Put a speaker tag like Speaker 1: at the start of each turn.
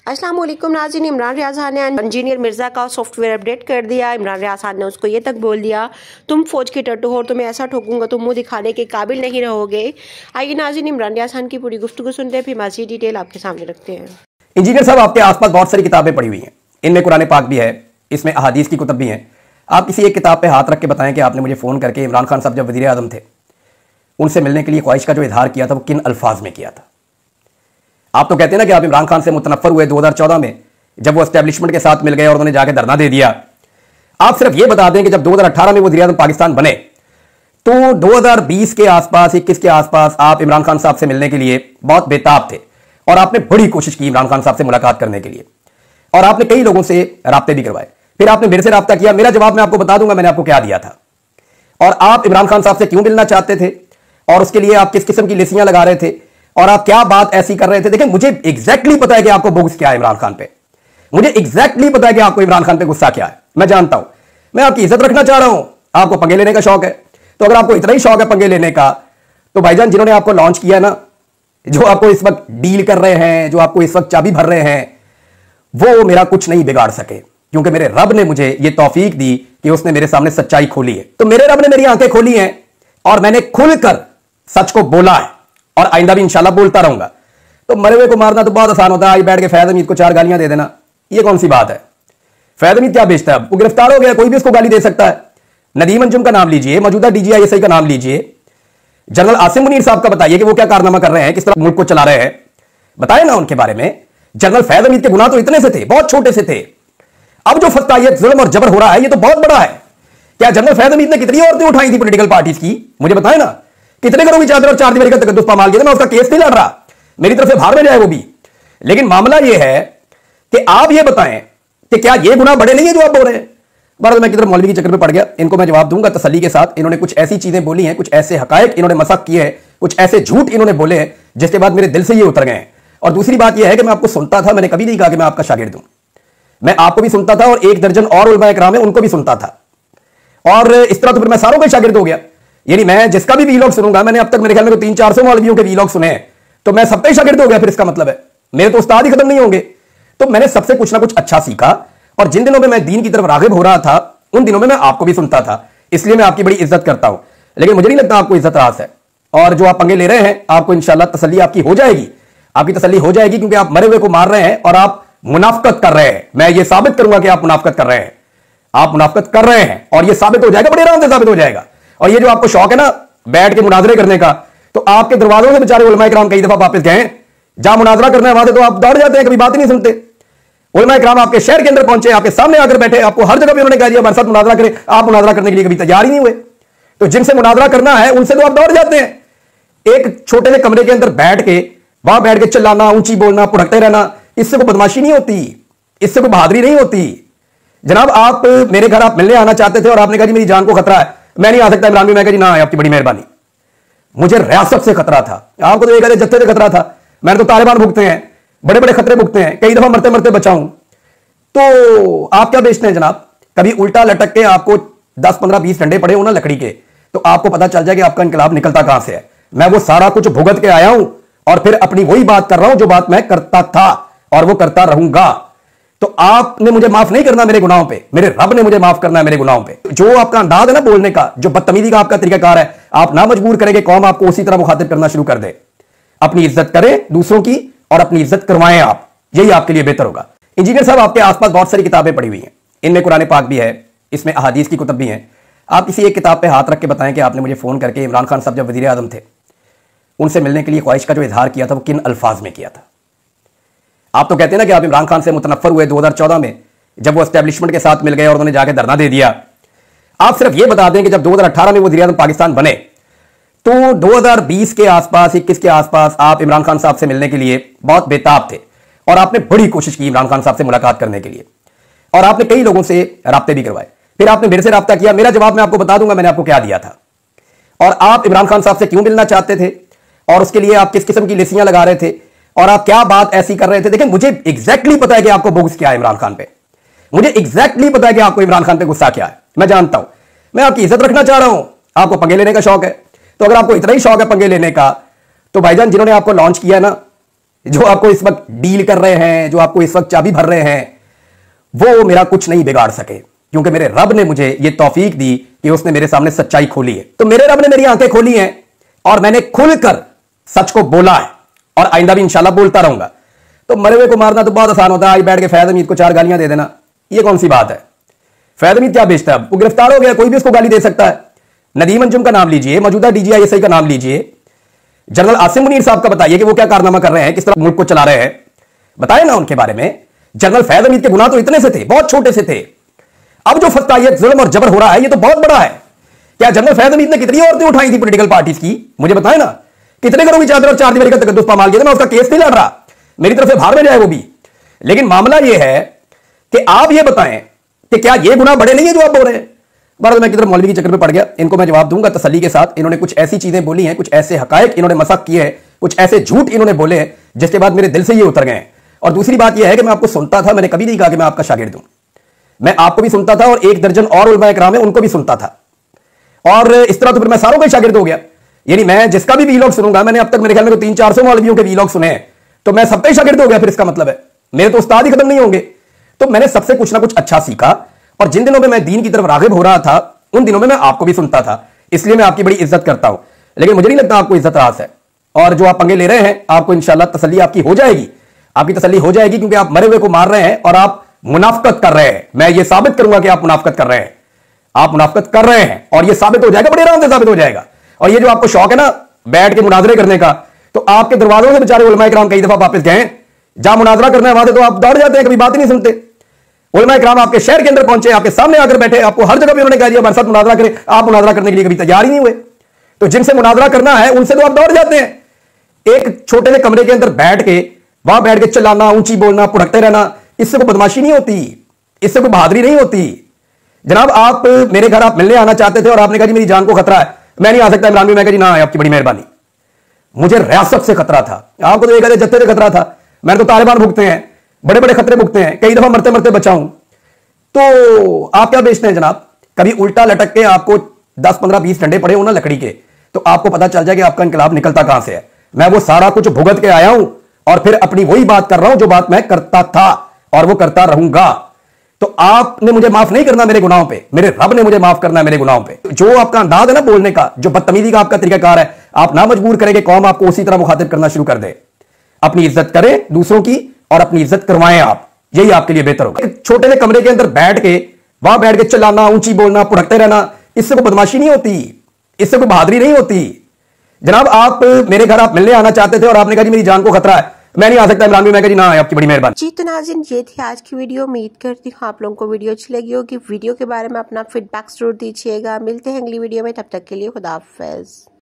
Speaker 1: अस्सलाम वालेकुम नाज़रीन। इमरान रियाज खान ने इंजीनियर मिर्ज़ा का सॉफ्टवेयर अपडेट कर दिया। इमरान रियाज खान ने उसको ये तक बोल दिया, तुम फौज के टट्टू हो और तुम्हें ऐसा ठोकूंगा तुम मुंह दिखाने के काबिल नहीं रहोगे। आइए नाज़रीन इमरान रियाज खान की पूरी गुफ्तगू सुनते हैं, फिर मज़ीद डिटेल आपके सामने रखते हैं।
Speaker 2: इंजीनियर साहब, आपके आसपास बहुत सारी किताबें पड़ी हुई हैं, इनमें कुरान पाक भी है, इसमें अहादीस की कुतुब भी हैं। आप किसी एक किताब पे हाथ रख के बताएं कि आपने मुझे फ़ोन करके इमरान खान साहब जब वज़ीर आज़म थे उनसे मिलने के लिए ख्वाहिश का जो इजहार किया था वो किन अल्फाज में किया था। आप तो कहते हैं ना कि आप इमरान खान से मुतनफ़र हुए 2014 में जब वो एस्टेब्लिशमेंट के साथ मिल गए और उन्होंने जाके धरना दे दिया। आप सिर्फ ये बता दें कि जब 2018 में वज़ीर आज़म पाकिस्तान बने तो 2020 के आसपास 21 के आसपास आप इमरान खान साहब से मिलने के लिए बहुत बेताब थे और आपने बड़ी कोशिश की इमरान खान साहब से मुलाकात करने के लिए और आपने कई लोगों से राब्ते भी करवाए। फिर आपने मेरे से राब्ता किया, मेरा जवाब मैं आपको बता दूंगा मैंने आपको क्या दिया था और आप इमरान खान साहब से क्यों मिलना चाहते थे और उसके लिए आप किस किस्म की लिसियां लगा रहे थे और आप क्या बात ऐसी कर रहे थे। देखिए, मुझे एग्जैक्टली पता है कि आपको बुग़्ज़ क्या है इमरान खान पे, मुझे एग्जैक्टली पता है कि आपको इमरान खान पे गुस्सा क्या है। मैं जानता हूं, मैं आपकी इज्जत रखना चाह रहा हूं, आपको पंगे लेने का शौक है। तो अगर आपको इतना ही शौक है पंगे लेने का तो भाईजान जिन्होंने आपको लॉन्च किया ना, जो आपको इस वक्त डील कर रहे हैं, जो आपको इस वक्त चाबी भर रहे हैं, वो मेरा कुछ नहीं बिगाड़ सके क्योंकि मेरे रब ने मुझे ये तौफीक दी कि उसने मेरे सामने सच्चाई खोली है। तो मेरे रब ने मेरी आंखें खोली हैं और मैंने खुलकर सच को बोला है और आइंदा भी इंशाल्लाह बोलता रहूंगा। तो मरे हुए को मारना तो बहुत आसान होता है, आज बैठ के फैज़ हमीद को 4 गालियां दे देना, ये कौन सी बात है। फैज़ हमीद क्या बेचता है, वो गिरफ्तार हो गया, कोई भी उसको गाली दे सकता है। नदीम अंजुम का नाम लीजिए, मौजूदा DGISI का नाम लीजिए, जनरल आसिम मुनीर साहब का बताइए कि वो क्या कारनामा कर रहे हैं, किस तरह मुल्क को चला रहे हैं, बताए ना उनके बारे में। जनरल फैज़ हमीद के गुनाह तो इतने से थे, बहुत छोटे से थे। अब जो फस्ता ये जुल्म और जबर हो रहा है ये तो बहुत बड़ा है। क्या जनरल फैज़ हमीद ने कितनी औरतें उठाई थी पॉलिटिकल पार्टीज की, मुझे बताए ना। कितने घरों की चादर और 4 दीवारी का तकद्दुस पामाल किया था। मैं उसका केस नहीं लड़ रहा, मेरी तरफ से बाहर में जाए वो भी, लेकिन मामला ये है कि आप ये बताएं कि क्या ये गुनाह बड़े नहीं है जो आप बोल रहे हैं। बहरहाल मैं किधर मौलवी के चक्कर में पड़ गया, इनको मैं जवाब दूंगा तसल्ली के साथ। इन्होंने कुछ ऐसी चीजें बोली हैं, कुछ ऐसे हकायक इन्होंने मसक किए हैं, कुछ ऐसे झूठ इन्होंने बोले हैं जिसके बाद मेरे दिल से ये उतर गए हैं। और दूसरी बात यह है कि मैं आपको सुनता था, मैंने कभी नहीं कहा कि मैं आपका शागिर्द हूं। मैं आपको भी सुनता था और 1 दर्जन और उलमा इकराम है उनको भी सुनता था और इस तरह तो फिर मैं सारों का शागिर्द हो गया। यानी मैं जिसका भी वीलॉग सुनूंगा, मैंने अब तक मेरे ख्याल में 300-400 मौलवियों के वीलॉग सुने हैं, तो मैं सबका ही शागिर्द हो गया। फिर इसका मतलब है मेरे तो उस्ताद ही खत्म नहीं होंगे। तो मैंने सबसे कुछ ना कुछ अच्छा सीखा और जिन दिनों में मैं दीन की तरफ रागिब हो रहा था उन दिनों में मैं आपको भी सुनता था, इसलिए मैं आपकी बड़ी इज्जत करता हूं। लेकिन मुझे नहीं लगता आपको इज्जत रास है और जो आप पंगे ले रहे हैं आपको इंशाल्लाह तसल्ली आपकी हो जाएगी, आपकी तसल्ली हो जाएगी क्योंकि आप मरे हुए को मार रहे हैं और आप मुनाफकत कर रहे हैं। मैं ये साबित करूंगा कि आप मुनाफकत कर रहे हैं, आप मुनाफकत कर रहे हैं और ये साबित हो जाएगा, बड़े आराम से साबित हो जाएगा। और ये जो आपको शौक है ना बैठ के मुनाजरे करने का, तो आपके दरवाजों से बेचारे उलमा इकराम कई दफा वापस गए, जहां मुनाजरा करना है वहां से तो आप दौड़ जाते हैं, कभी बात ही नहीं सुनते। उलमा इकराम आपके शहर के अंदर पहुंचे, आपके सामने आकर बैठे, आपको हर जगह पे उन्होंने कह दिया हमारे साथ मुनाजरा करें, आप मुनाजरा करने के लिए कभी तैयार ही नहीं हुए। तो जिनसे मुनाजरा करना है उनसे तो आप दौड़ जाते हैं। एक छोटे से कमरे के अंदर बैठ के वहां बैठ के चिल्लाना, ऊंची बोलना, पुढ़कते रहना, इससे कोई बदमाशी नहीं होती, इससे कोई बहादुरी नहीं होती। जनाब आप मेरे घर आप मिलने आना चाहते थे और आपने कहा जी मेरी जान को खतरा है, मैं नहीं आ सकता इमरान भाई। मैं कहा जी ना, आपकी बड़ी मेहरबानी। मुझे रियासत से खतरा था, आपको तो एक आधे जत्थे से खतरा था, मैंने तो तालिबान भुगते हैं, बड़े बड़े खतरे भुगते हैं, कई दफा मरते मरते बचाऊं। तो आप क्या बेचते हैं जनाब, कभी उल्टा लटक के आपको 10 15 20 डंडे पड़े हो ना लकड़ी के, तो आपको पता चल जाए कि आपका इनकलाब निकलता कहां से है। मैं वो सारा कुछ भुगत के आया हूं और फिर अपनी वही बात कर रहा हूं जो बात मैं करता था और वो करता रहूंगा। तो आपने मुझे माफ नहीं करना मेरे गुनाहों पे, मेरे रब ने मुझे माफ करना है मेरे गुनाहों पे। जो आपका अंदाज है ना बोलने का, जो बदतमीजी का आपका तरीकाकार है, आप ना मजबूर करेंगे कौम आपको उसी तरह मुखातिब करना शुरू कर दे। अपनी इज्जत करें दूसरों की और अपनी इज्जत करवाएं आप, यही आपके लिए बेहतर होगा। इंजीनियर साहब आपके आसपास बहुत सारी किताबें पड़ी हुई हैं, इनमें कुरान पाक भी है, इसमें अहादीस की कुतुब भी हैं। आप किसी एक किताब पे हाथ रख के बताएं कि आपने मुझे फोन करके इमरान खान साहब जब वज़ीर आज़म थे उनसे मिलने के लिए ख्वाहिश का जो इजहार किया था वो किन अल्फाज में किया था। आप तो कहते हैं ना कि आप इमरान खान से मुतनफ़र हुए 2014 में जब वो एस्टेब्लिशमेंट के साथ मिल गए और उन्होंने जाके धरना दे दिया। आप सिर्फ ये बता दें कि जब 2018 में वज़ीर आज़म पाकिस्तान बने तो 2020 के आसपास 21 के आसपास आप इमरान खान साहब से मिलने के लिए बहुत बेताब थे और आपने बड़ी कोशिश की इमरान खान साहब से मुलाकात करने के लिए और आपने कई लोगों से राब्ते भी करवाए। फिर आपने मेरे से राब्ता किया, मेरा जवाब मैं आपको बता दूंगा मैंने आपको क्या दिया था और आप इमरान खान साहब से क्यों मिलना चाहते थे और उसके लिए आप किस किस्म की लिसियां लगा रहे थे और आप क्या बात ऐसी कर रहे थे। देखिए, मुझे एग्जैक्टली पता है कि आपको बुग़्ज़ क्या है इमरान खान पे, मुझे एग्जैक्टली पता है कि आपको इमरान खान पे गुस्सा क्या है। मैं जानता हूं, मैं आपकी इज्जत रखना चाह रहा हूं, आपको पंगे लेने का शौक है। तो अगर आपको इतना ही शौक है पंगे लेने का तो भाईजान जिन्होंने आपको लॉन्च किया ना, जो आपको इस वक्त डील कर रहे हैं, जो आपको इस वक्त चाबी भर रहे हैं, वो मेरा कुछ नहीं बिगाड़ सके, क्योंकि मेरे रब ने मुझे ये तौफीक दी कि उसने मेरे सामने सच्चाई खोली है। तो मेरे रब ने मेरी आंखें खोली हैं और मैंने खुलकर सच को बोला है और आइंदा भी इंशाल्लाह बोलता रहूंगा। तो मरे हुए को मारना तो बहुत आसान होता है, आज बैठ के फैज़ हमीद को 4 गालियां दे देना, ये कौन सी बात है? फैज़ हमीद क्या बेचता है? वो गिरफ्तार हो गया, कोई भी उसको गाली दे सकता है। नदीम अंजुम का नाम लीजिए, मौजूदा DGI का नाम लीजिए, जनरल आसिम मुनीर साहब का बताइए कि वो क्या कारनामा कर रहे हैं, किस तरह मुल्क को चला रहे हैं, बताए ना उनके बारे में। जनरल फैज़ हमीद के गुनाह तो इतने से थे, बहुत छोटे से थे। अब जो फतवा ये जुल्म और जबर हो रहा है, ये तो बहुत बड़ा है। क्या जनरल फैज़ हमीद ने कितनी औरतें उठाई थी पॉलिटिकल पार्टीज की? मुझे बताए ना, कितने घरों की चादर और 4 दीवारी का तकद्दुस पामाल किया था। मैं उसका केस नहीं लड़ रहा, मेरी तरफ से बाहर में जाए वो भी, लेकिन मामला ये है कि आप ये बताएं कि क्या ये गुनाह बड़े नहीं है जो आप बोल रहे हैं? बहरहाल मैं किधर मौलवी के चक्कर में पड़ गया, इनको मैं जवाब दूंगा तसल्ली के साथ। इन्होंने कुछ ऐसी चीजें बोली हैं, कुछ ऐसे हकायक इन्होंने मसक किए हैं, कुछ ऐसे झूठ इन्होंने बोले हैं जिसके बाद मेरे दिल से ये उतर गए हैं। और दूसरी बात यह है कि मैं आपको सुनता था, मैंने कभी नहीं कहा कि मैं आपका शागिर्द हूं। मैं आपको भी सुनता था और 1 दर्जन और उलमा इकराम है उनको भी सुनता था, और इस तरह तो फिर मैं सारों का शागिर्द हो गया। यानी मैं जिसका भी वीलॉग सुनूंगा, मैंने अब तक मेरे ख्याल में 300-400 मौलवियों के वीलॉग सुने हैं, तो मैं सबका ही शागिर्द हो गया। फिर इसका मतलब है मेरे तो उस्ताद ही खत्म नहीं होंगे। तो मैंने सबसे कुछ ना कुछ अच्छा सीखा, और जिन दिनों में मैं दीन की तरफ रागिब हो रहा था उन दिनों में मैं आपको भी सुनता था, इसलिए मैं आपकी बड़ी इज्जत करता हूं। लेकिन मुझे नहीं लगता आपको इज्जत रास है, और जो आप पंगे ले रहे हैं आपको इंशाल्लाह तसल्ली आपकी हो जाएगी, आपकी तसल्ली हो जाएगी, क्योंकि आप मरे हुए को मार रहे हैं और आप मुनाफकत कर रहे हैं। मैं ये साबित करूंगा कि आप मुनाफकत कर रहे हैं, आप मुनाफकत कर रहे हैं, और ये साबित हो जाएगा, बड़े आराम से साबित हो जाएगा। और ये जो आपको शौक है ना बैठ के मुनाजरे करने का, तो आपके दरवाजों से बेचारे उलमा इकराम कई दफा वापस गए, जहां मुनाजरा करना है वहां से तो आप दौड़ जाते हैं, कभी बात ही नहीं सुनते। उलमा इकराम आपके शहर के अंदर पहुंचे, आपके सामने आकर बैठे, आपको हर जगह पे उन्होंने कह दिया हमारे साथ मुनाजरा करें, आप मुनाजरा करने के लिए कभी तैयार ही नहीं हुए। तो जिनसे मुनाजरा करना है उनसे तो आप दौड़ जाते हैं। एक छोटे से कमरे के अंदर बैठ के वहां बैठ के चिल्लाना, ऊंची बोलना, पुढ़कते रहना, इससे कोई बदमाशी नहीं होती, इससे कोई बहादुरी नहीं होती। जनाब आप मेरे घर आप मिलने आना चाहते थे और आपने कहा जी मेरी जान को खतरा है, मैं नहीं आ सकता इमरान भाई। मैं कहा जी ना, आपकी बड़ी मेहरबानी। मुझे रियासत से खतरा था, आपको तो एक आधे जत्थे से खतरा था, मैंने तो तालिबान भुगते हैं, बड़े बड़े खतरे भुगते हैं, कई दफा मरते मरते बचा हूं। तो आप क्या बेचते हैं जनाब? कभी उल्टा लटक के आपको 10, 15, 20 डंडे पड़े हो ना लकड़ी के, तो आपको पता चल जाए कि आपका इनकलाब निकलता कहां से है। मैं वो सारा कुछ भुगत के आया हूं और फिर अपनी वही बात कर रहा हूं जो बात मैं करता था और वो करता रहूंगा। तो आपने मुझे माफ नहीं करना मेरे गुनाहों पे, मेरे रब ने मुझे माफ करना है मेरे गुनाहों पे। जो आपका अंदाज है ना बोलने का, जो बदतमीजी का आपका तरीकाकार है, आप ना मजबूर करेंगे कौम आपको उसी तरह मुखातिब करना शुरू कर दे। अपनी इज्जत करें दूसरों की और अपनी इज्जत करवाएं आप, यही आपके लिए बेहतर होगा। छोटे से कमरे के अंदर बैठ के वहां बैठ के चिल्लाना, ऊंची बोलना, पुढ़कते रहना, इससे कोई बदमाशी नहीं होती, इससे कोई बहादुरी नहीं होती। जनाब आप मेरे घर आप मिलने आना चाहते थे और आपने कहा जी मेरी जान को खतरा है, मैं नहीं आ सकता इमरान भाई। मैं कहा जी ना, आपकी बड़ी मेहरबानी।
Speaker 1: जी तो नाज़रीन ये थी आज की वीडियो। उम्मीद करती हूँ आप लोगों को वीडियो अच्छी लगी होगी। वीडियो के बारे में अपना फीडबैक जरूर दीजिएगा। मिलते हैं अगली वीडियो में, तब तक के लिए खुदा हाफिज़।